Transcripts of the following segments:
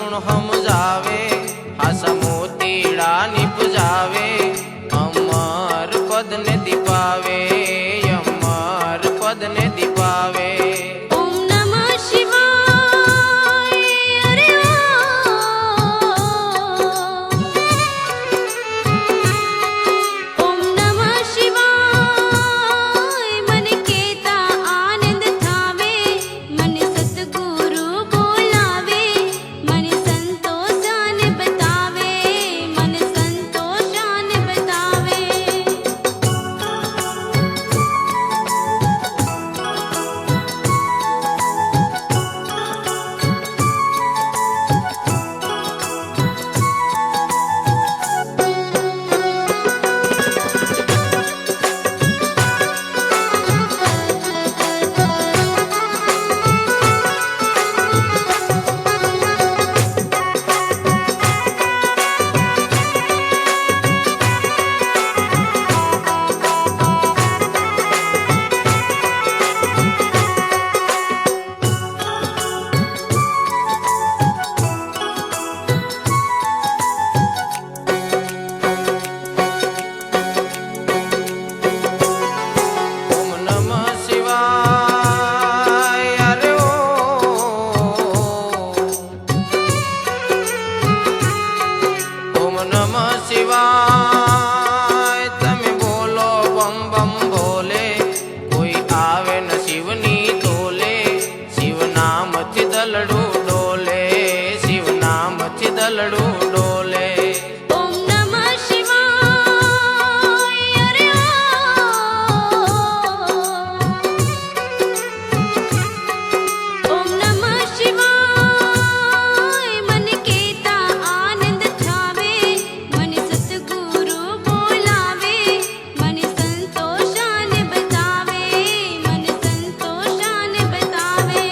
गुण समझावे, हासा मोतीड़ा निपजावे, अमर पद ने दीपावे, अमर पद ने दीपावे। ओम नमः शिवाय अरे ओम नमः शिवाय मन केता आनंद थावे, मन सतगुरु बोलावे, मन संतोषान बतावे, मन संतोषान बतावे। ओम नमः शिवाय अरे ओम नमः शिवाय तमे बोलो बम बम भोले, कोई आवे न शिवनी तोले, शिव नाम थी दलड़ू डोले, शिव नाम थी दलड़ू डोले। ओम नमः शिवाय अरे ओम नमः शिवाय मन केता आनंद थावे, मन सतगुरु बोलावे, मन संतोषान बतावे, मन संतोषान बतावे।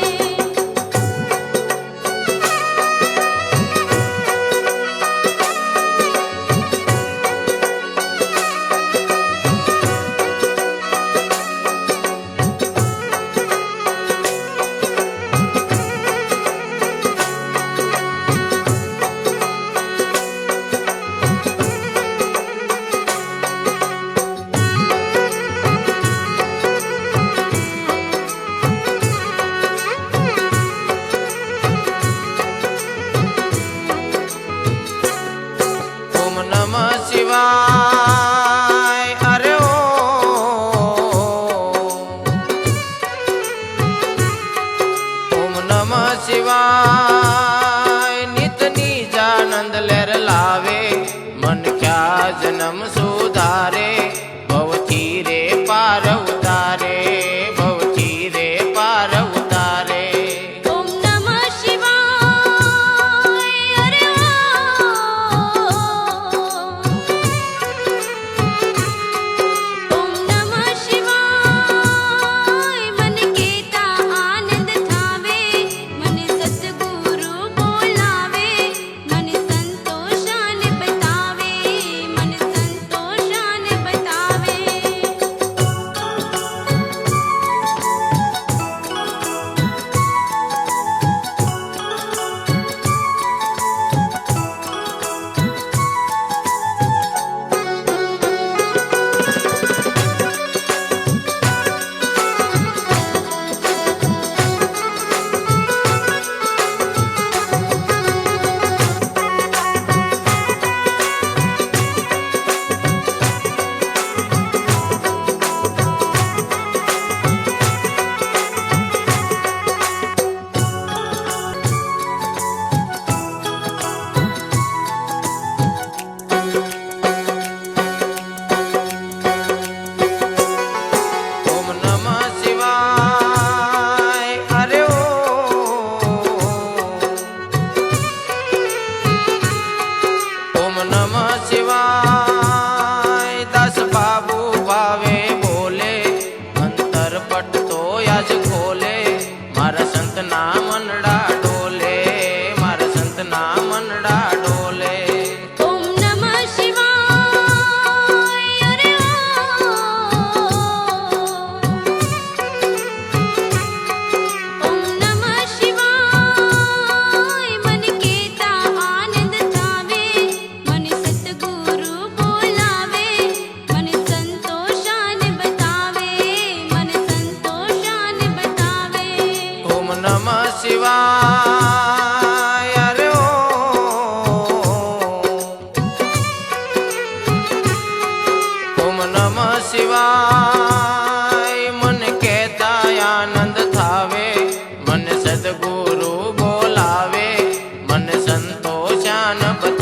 ओम नमः शिवाय अरे ओम नमः शिवाय नित निजानंद लहर लावे, मन क्या जन्म सुधारे, भवथी रे पार उतारे, भवथी रे पार उतारे। ओम नमः शिवाय अरे ओम नमः शिवाय मन केता आनंद थावे, मन सतगुरु बोलावे, मन संतोषान बतावे, मन संतोषान જ્ઞાન બતાવે